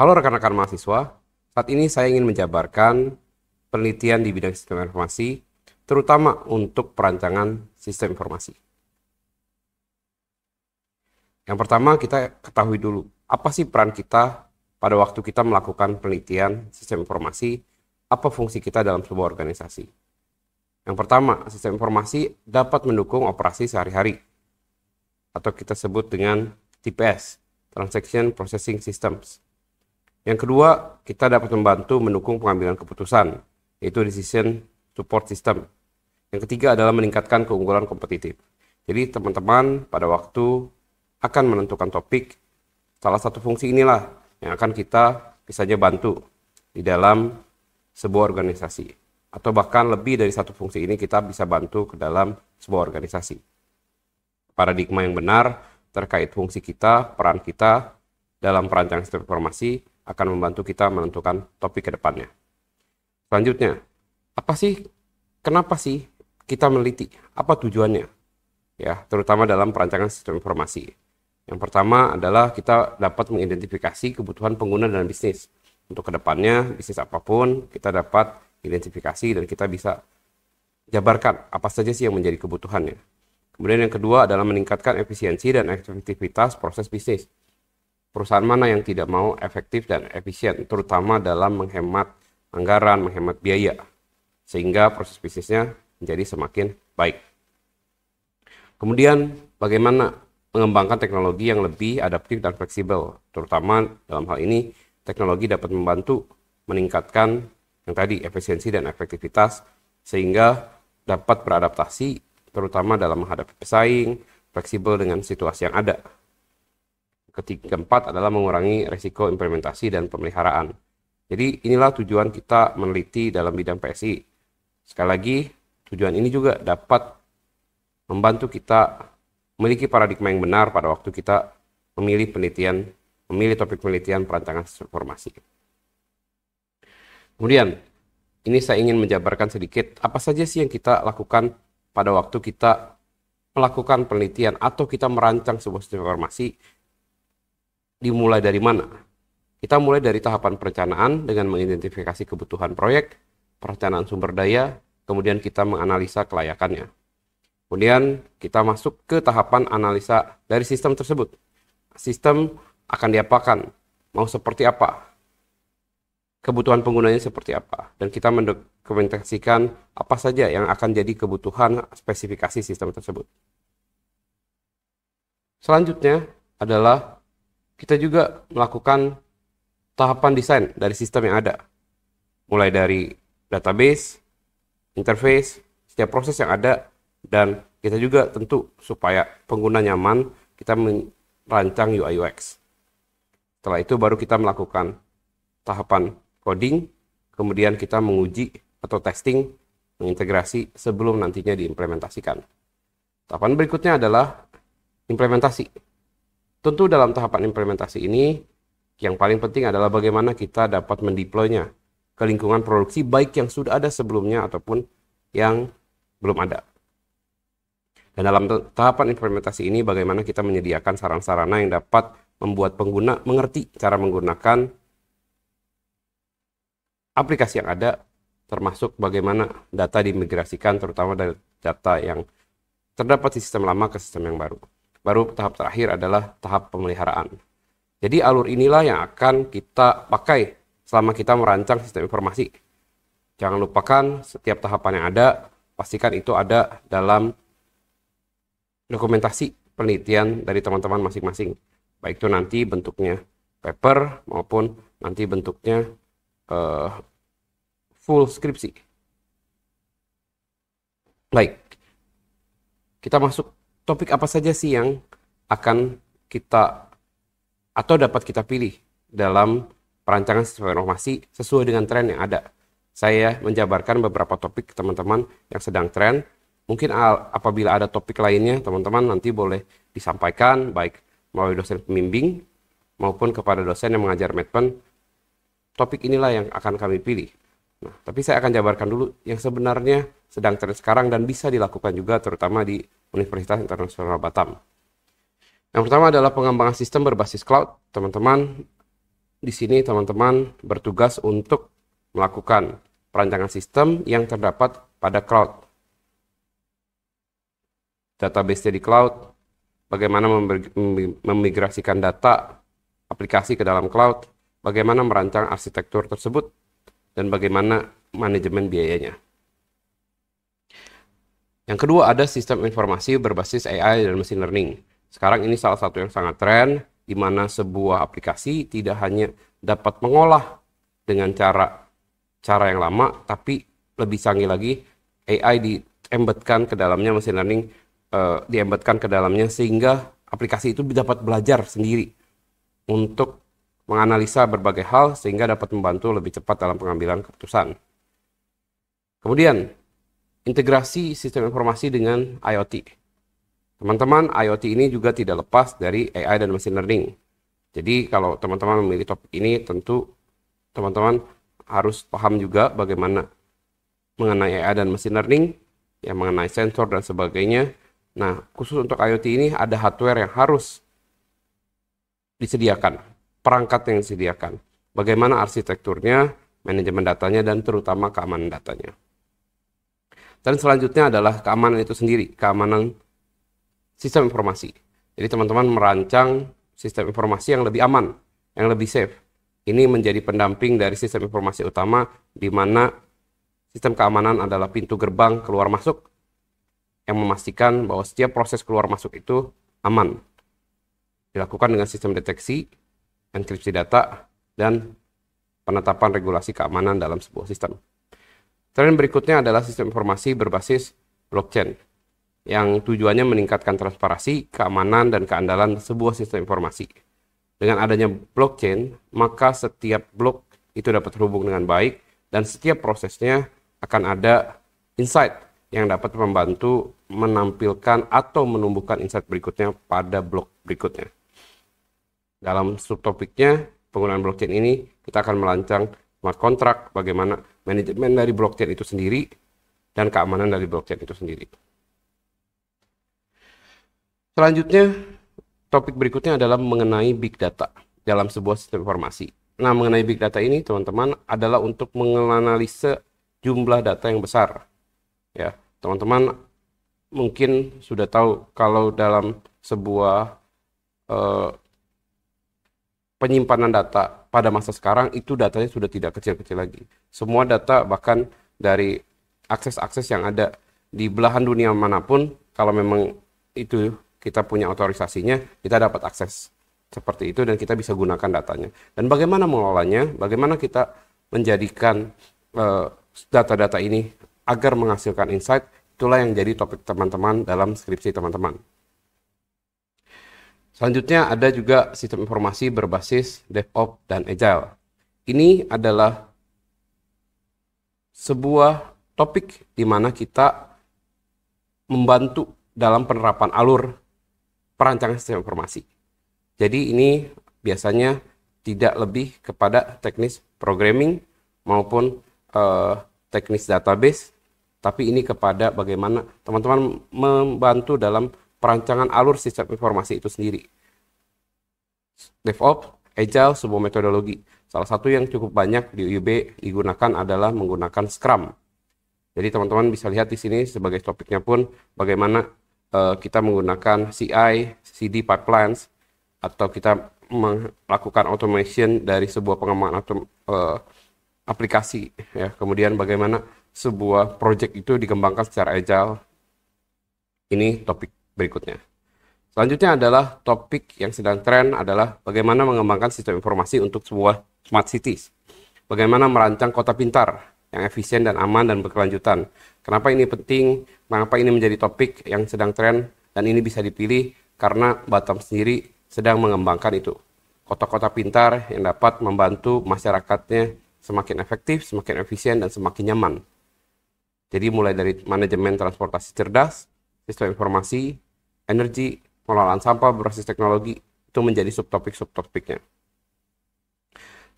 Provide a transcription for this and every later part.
Halo rekan-rekan mahasiswa, saat ini saya ingin menjabarkan penelitian di bidang sistem informasi, terutama untuk perancangan sistem informasi. Yang pertama, kita ketahui dulu, apa sih peran kita pada waktu kita melakukan penelitian sistem informasi, apa fungsi kita dalam sebuah organisasi. Yang pertama, sistem informasi dapat mendukung operasi sehari-hari, atau kita sebut dengan TPS, Transaction Processing Systems. Yang kedua, kita dapat membantu mendukung pengambilan keputusan, yaitu Decision Support System. Yang ketiga adalah meningkatkan keunggulan kompetitif. Jadi teman-teman pada waktu akan menentukan topik, salah satu fungsi inilah yang akan kita bisa saja bantu di dalam sebuah organisasi. Atau bahkan lebih dari satu fungsi ini kita bisa bantu ke dalam sebuah organisasi. Paradigma yang benar terkait fungsi kita, peran kita dalam perancangan sistem informasi akan membantu kita menentukan topik ke depannya. Selanjutnya, kenapa sih kita meneliti? Apa tujuannya? Ya, terutama dalam perancangan sistem informasi. Yang pertama adalah kita dapat mengidentifikasi kebutuhan pengguna dan bisnis. Untuk kedepannya, bisnis apapun, kita dapat identifikasi dan kita bisa jabarkan apa saja sih yang menjadi kebutuhannya. Kemudian yang kedua adalah meningkatkan efisiensi dan efektivitas proses bisnis. Perusahaan mana yang tidak mau efektif dan efisien, terutama dalam menghemat anggaran, menghemat biaya, sehingga proses bisnisnya menjadi semakin baik. Kemudian bagaimana mengembangkan teknologi yang lebih adaptif dan fleksibel, terutama dalam hal ini teknologi dapat membantu meningkatkan yang tadi efisiensi dan efektivitas sehingga dapat beradaptasi terutama dalam menghadapi pesaing, fleksibel dengan situasi yang ada. Keempat adalah mengurangi resiko implementasi dan pemeliharaan. Jadi inilah tujuan kita meneliti dalam bidang PSI. Sekali lagi, tujuan ini juga dapat membantu kita memiliki paradigma yang benar pada waktu kita memilih topik penelitian perancangan sistem informasi. Kemudian, ini saya ingin menjabarkan sedikit apa saja sih yang kita lakukan pada waktu kita melakukan penelitian atau kita merancang sebuah sistem informasi. Dimulai dari mana? Kita mulai dari tahapan perencanaan dengan mengidentifikasi kebutuhan proyek, perencanaan sumber daya, kemudian kita menganalisa kelayakannya. Kemudian kita masuk ke tahapan analisa dari sistem tersebut. Sistem akan diapakan, mau seperti apa, kebutuhan penggunanya seperti apa, dan kita mendokumentasikan apa saja yang akan jadi kebutuhan spesifikasi sistem tersebut. Selanjutnya adalah kita juga melakukan tahapan desain dari sistem yang ada. Mulai dari database, interface, setiap proses yang ada, dan kita juga tentu supaya pengguna nyaman, kita merancang UI UX. Setelah itu baru kita melakukan tahapan coding, kemudian kita menguji atau testing, mengintegrasi sebelum nantinya diimplementasikan. Tahapan berikutnya adalah implementasi. Tentu dalam tahapan implementasi ini, yang paling penting adalah bagaimana kita dapat mendeploynya ke lingkungan produksi baik yang sudah ada sebelumnya ataupun yang belum ada. Dan dalam tahapan implementasi ini bagaimana kita menyediakan sarana-sarana yang dapat membuat pengguna mengerti cara menggunakan aplikasi yang ada, termasuk bagaimana data dimigrasikan terutama dari data yang terdapat di sistem lama ke sistem yang baru. Baru tahap terakhir adalah tahap pemeliharaan. Jadi alur inilah yang akan kita pakai selama kita merancang sistem informasi. Jangan lupakan setiap tahapan yang ada, pastikan itu ada dalam dokumentasi penelitian dari teman-teman masing-masing. Baik itu nanti bentuknya paper maupun nanti bentuknya full skripsi. Baik, kita masuk topik apa saja sih yang akan kita atau dapat kita pilih dalam perancangan sistem informasi sesuai dengan tren yang ada. Saya menjabarkan beberapa topik teman-teman yang sedang tren. Mungkin apabila ada topik lainnya, teman-teman nanti boleh disampaikan baik melalui dosen pembimbing maupun kepada dosen yang mengajar Medpen. Topik inilah yang akan kami pilih. Nah, tapi saya akan jabarkan dulu yang sebenarnya sedang tren sekarang dan bisa dilakukan juga terutama di Universitas Internasional Batam. Yang pertama adalah pengembangan sistem berbasis cloud. Teman-teman, di sini teman-teman bertugas untuk melakukan perancangan sistem yang terdapat pada cloud. Database di cloud, bagaimana memigrasikan data aplikasi ke dalam cloud, bagaimana merancang arsitektur tersebut, dan bagaimana manajemen biayanya. Yang kedua ada sistem informasi berbasis AI dan machine learning. Sekarang ini salah satu yang sangat tren, di mana sebuah aplikasi tidak hanya dapat mengolah dengan cara yang lama, tapi lebih canggih lagi, AI diembedkan ke dalamnya, machine learning diembedkan ke dalamnya, sehingga aplikasi itu dapat belajar sendiri untuk menganalisa berbagai hal, sehingga dapat membantu lebih cepat dalam pengambilan keputusan. Kemudian, integrasi sistem informasi dengan IoT. Teman-teman, IoT ini juga tidak lepas dari AI dan machine learning. Jadi, kalau teman-teman memilih topik ini, tentu teman-teman harus paham juga bagaimana mengenai AI dan machine learning, yang mengenai sensor dan sebagainya. Nah, khusus untuk IoT ini ada hardware yang harus disediakan, perangkat yang disediakan, bagaimana arsitekturnya, manajemen datanya, dan terutama keamanan datanya. Dan selanjutnya adalah keamanan itu sendiri, keamanan sistem informasi. Jadi teman-teman merancang sistem informasi yang lebih aman, yang lebih safe. Ini menjadi pendamping dari sistem informasi utama, di mana sistem keamanan adalah pintu gerbang keluar masuk, yang memastikan bahwa setiap proses keluar masuk itu aman. Dilakukan dengan sistem deteksi, enkripsi data, dan penetapan regulasi keamanan dalam sebuah sistem. Tren berikutnya adalah sistem informasi berbasis blockchain, yang tujuannya meningkatkan transparansi, keamanan, dan keandalan sebuah sistem informasi. Dengan adanya blockchain, maka setiap blok itu dapat terhubung dengan baik, dan setiap prosesnya akan ada insight yang dapat membantu menampilkan atau menumbuhkan insight berikutnya pada blok berikutnya. Dalam subtopiknya, penggunaan blockchain ini, kita akan merancang smart contract, bagaimana manajemen dari blockchain itu sendiri, dan keamanan dari blockchain itu sendiri. Selanjutnya, topik berikutnya adalah mengenai big data dalam sebuah sistem informasi. Nah, mengenai big data ini, teman-teman, adalah untuk menganalisa jumlah data yang besar. Ya, teman-teman mungkin sudah tahu kalau dalam sebuah penyimpanan data pada masa sekarang itu datanya sudah tidak kecil-kecil lagi. Semua data, bahkan dari akses-akses yang ada di belahan dunia manapun, kalau memang itu kita punya otorisasinya, kita dapat akses seperti itu dan kita bisa gunakan datanya. Dan bagaimana mengelolanya, bagaimana kita menjadikan data-data ini agar menghasilkan insight, itulah yang jadi topik teman-teman dalam skripsi teman-teman. Selanjutnya ada juga sistem informasi berbasis DevOps dan Agile. Ini adalah sebuah topik di mana kita membantu dalam penerapan alur perancangan sistem informasi. Jadi ini biasanya tidak lebih kepada teknis programming maupun teknis database, tapi ini kepada bagaimana teman-teman membantu dalam perancangan alur sistem informasi itu sendiri. DevOps, Agile, sebuah metodologi. Salah satu yang cukup banyak di UIB digunakan adalah menggunakan Scrum. Jadi teman-teman bisa lihat di sini sebagai topiknya pun bagaimana kita menggunakan CI, CD pipelines, atau kita melakukan automation dari sebuah pengembangan aplikasi. Ya. Kemudian bagaimana sebuah project itu dikembangkan secara agile. Ini topik berikutnya. Selanjutnya adalah topik yang sedang tren adalah bagaimana mengembangkan sistem informasi untuk sebuah smart cities. Bagaimana merancang kota pintar yang efisien dan aman dan berkelanjutan. Kenapa ini penting? Mengapa ini menjadi topik yang sedang tren dan ini bisa dipilih? Karena Batam sendiri sedang mengembangkan itu. Kota-kota pintar yang dapat membantu masyarakatnya semakin efektif, semakin efisien, dan semakin nyaman. Jadi mulai dari manajemen transportasi cerdas, sistem informasi, energi, pengelolaan sampah berbasis teknologi, itu menjadi subtopik-subtopiknya.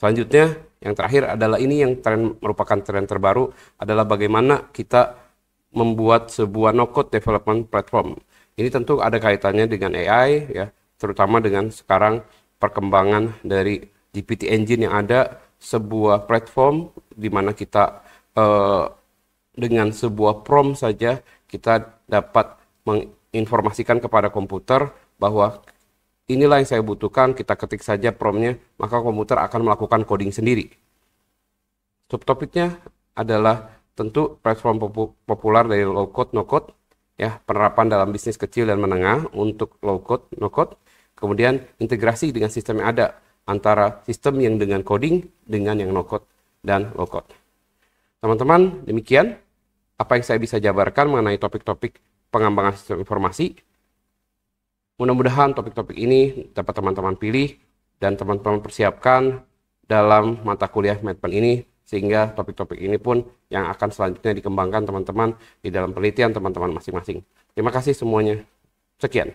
Selanjutnya, yang terakhir adalah ini yang merupakan tren terbaru, adalah bagaimana kita membuat sebuah no-code development platform. Ini tentu ada kaitannya dengan AI, ya, terutama dengan sekarang perkembangan dari GPT Engine yang ada, sebuah platform di mana kita dengan sebuah prompt saja kita dapat menginformasikan kepada komputer bahwa inilah yang saya butuhkan, kita ketik saja promptnya, maka komputer akan melakukan coding sendiri. Subtopiknya adalah tentu platform populer dari low code, no code, ya, penerapan dalam bisnis kecil dan menengah untuk low code, no code, kemudian integrasi dengan sistem yang ada antara sistem yang dengan coding dengan yang no code dan low code. Teman-teman, demikian apa yang saya bisa jabarkan mengenai topik-topik pengembangan sistem informasi. Mudah-mudahan topik-topik ini dapat teman-teman pilih dan teman-teman persiapkan dalam mata kuliah Medpen ini, sehingga topik-topik ini pun yang akan selanjutnya dikembangkan teman-teman di dalam penelitian teman-teman masing-masing. Terima kasih semuanya. Sekian.